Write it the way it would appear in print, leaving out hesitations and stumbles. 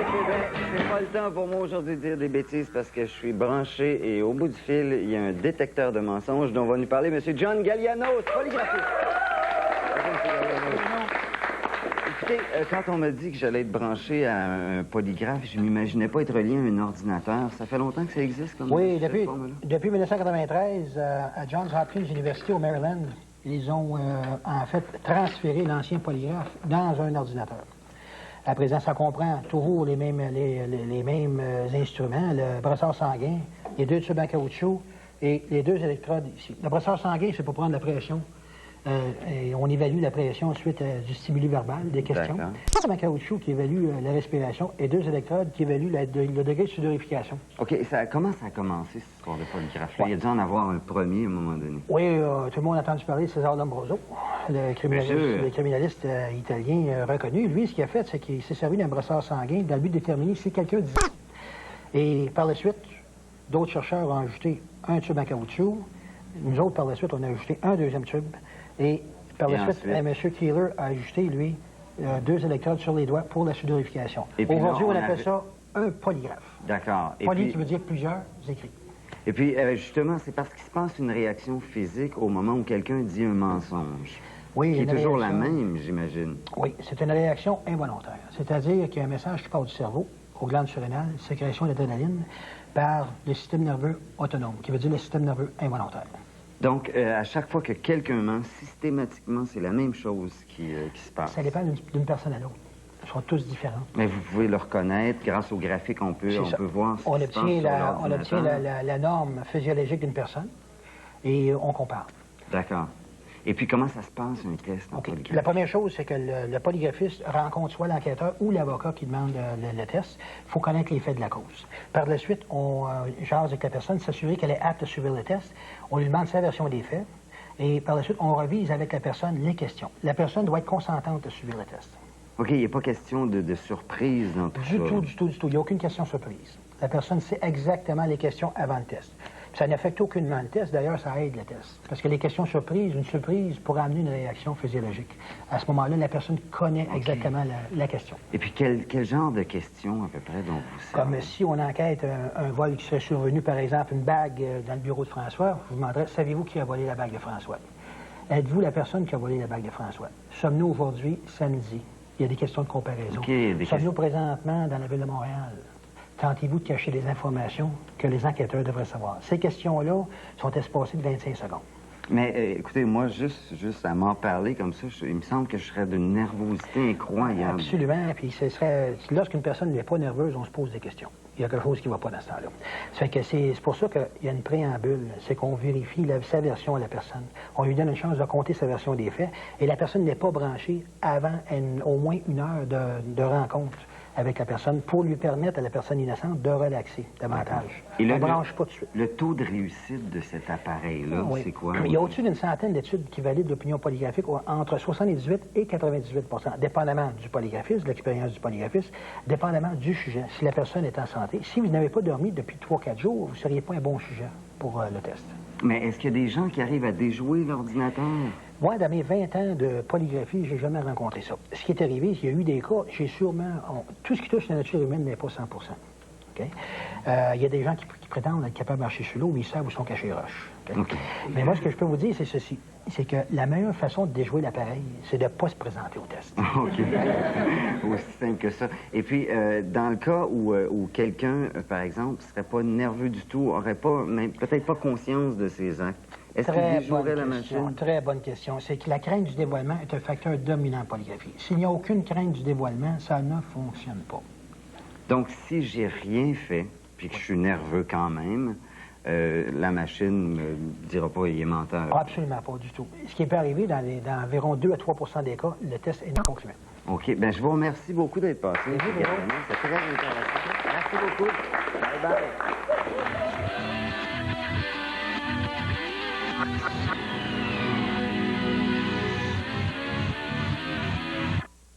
C'est pas le temps pour moi aujourd'hui de dire des bêtises parce que je suis branché et au bout du fil, il y a un détecteur de mensonges dont va nous parler M. John Gallianos, polygraphiste. Écoutez, quand on m'a dit que j'allais être branché à un polygraphe, je m'imaginais pas être relié à un ordinateur. Ça fait longtemps que ça existe comme Oui, depuis 1993, à Johns Hopkins University au Maryland, ils ont en fait transféré l'ancien polygraphe dans un ordinateur. À présent, ça comprend toujours les mêmes instruments, le brossard sanguin, les 2 tubes en caoutchouc et les 2 électrodes ici. Le brossard sanguin, c'est pour prendre la pression. Et on évalue la pression suite du stimuli verbal, des questions. Le tube en caoutchouc qui évalue la respiration et 2 électrodes qui évaluent le degré de sudorification. OK. Comment ça a commencé, cette histoire de polygraphe-là? Il y a dû en avoir un premier à un moment donné. Oui, tout le monde a entendu parler de César Lombroso, le criminaliste italien reconnu. Lui, ce qu'il a fait, c'est qu'il s'est servi d'un brossard sanguin dans le but de déterminer si quelqu'un disait. Et par la suite, d'autres chercheurs ont ajouté un tube en caoutchouc. Nous autres, par la suite, on a ajouté un 2e tube. Et par la suite, M. Keeler a ajouté, lui, 2 électrodes sur les doigts pour la sudorification. Aujourd'hui, on appelle ça un polygraphe. D'accord. Poly qui veut dire plusieurs écrits. Et puis, justement, c'est parce qu'il se passe une réaction physique au moment où quelqu'un dit un mensonge. Oui, qui est toujours la même, j'imagine. Oui, c'est une réaction involontaire. C'est-à-dire qu'il y a un message qui part du cerveau, aux glandes surrénales, sécrétion d'adrénaline, par le système nerveux autonome, qui veut dire le système nerveux involontaire. Donc, à chaque fois que quelqu'un ment, systématiquement, c'est la même chose qui se passe. Ça dépend d'une personne à l'autre. Ils sont tous différents. Mais vous pouvez le reconnaître. Grâce au graphique, on peut voir ce qui se passe sur l'ordinateur. On obtient la norme physiologique d'une personne et on compare. D'accord. Et puis, comment ça se passe, un test en polygraphie? La première chose, c'est que le polygraphiste rencontre soit l'enquêteur ou l'avocat qui demande le test. Il faut connaître les faits de la cause. Par la suite, on jase avec la personne, s'assurer qu'elle est apte à suivre le test. On lui demande sa version des faits. Et par la suite, on revise avec la personne les questions. La personne doit être consentante de suivre le test. OK, il n'y a pas question de surprise dans tout ça. Du tout. Il n'y a aucune question surprise. La personne sait exactement les questions avant le test. Ça n'affecte aucunement le test. D'ailleurs, ça aide le test. Parce que les questions surprises, une surprise pourrait amener une réaction physiologique. À ce moment-là, la personne connaît exactement la question. Et puis, quel genre de questions, à peu près, dont vous savez? Comme si on enquête un vol qui serait survenu, par exemple, une bague dans le bureau de François, je vous demanderais, savez-vous qui a volé la bague de François? Êtes-vous la personne qui a volé la bague de François? Sommes-nous aujourd'hui, samedi? Il y a des questions de comparaison. Sommes-nous présentement dans la ville de Montréal? Tentez-vous de cacher des informations que les enquêteurs devraient savoir. Ces questions-là sont espacées de 25 secondes. Mais écoutez, moi, juste à m'en parler comme ça, il me semble que je serais d'une nervosité incroyable. Absolument. Puis lorsqu'une personne n'est pas nerveuse, on se pose des questions. Il y a quelque chose qui ne va pas dans ce temps-là. Ça fait que c'est pour ça qu'il y a une préambule. C'est qu'on vérifie sa version à la personne. On lui donne une chance de compter sa version des faits. Et la personne n'est pas branchée avant au moins 1 heure de rencontre avec la personne pour lui permettre à la personne innocente de relaxer davantage. Et on ne branche pas tout de suite. Le taux de réussite de cet appareil-là, c'est quoi? Il y a au-dessus d'une centaine d'études qui valident l'opinion polygraphique entre 78 et 98 %, dépendamment du polygraphiste, de l'expérience du polygraphiste, dépendamment du sujet, si la personne est en santé. Si vous n'avez pas dormi depuis 3-4 jours, vous ne seriez pas un bon sujet pour le test. Mais est-ce qu'il y a des gens qui arrivent à déjouer l'ordinateur? Moi, dans mes 20 ans de polygraphie, j'ai jamais rencontré ça. Ce qui est arrivé, il y a eu des cas, j'ai sûrement... tout ce qui touche la nature humaine n'est pas 100 %. Okay? Il y a des gens qui prétendent être capables de marcher sur l'eau, mais ils savent où sont cachés les roches. Okay? Okay. Mais moi, ce que je peux vous dire, c'est ceci. C'est que la meilleure façon de déjouer l'appareil, c'est de ne pas se présenter au test. OK. Aussi simple que ça. Et puis, dans le cas où quelqu'un, par exemple, ne serait pas nerveux du tout, n'aurait pas, peut-être pas conscience de ses actes, est-ce qu'il déjouerait la machine? Très bonne question. C'est que la crainte du dévoilement est un facteur dominant en polygraphie. S'il n'y a aucune crainte du dévoilement, ça ne fonctionne pas. Donc, si j'ai rien fait, puis que je suis nerveux quand même, la machine ne me dira pas qu'il est menteur. Absolument pas du tout. Ce qui peut arriver dans environ 2 à 3 % des cas, le test est non concluant. OK. Bien, je vous remercie beaucoup d'être passé. C'est très intéressant. Merci beaucoup. Bye bye.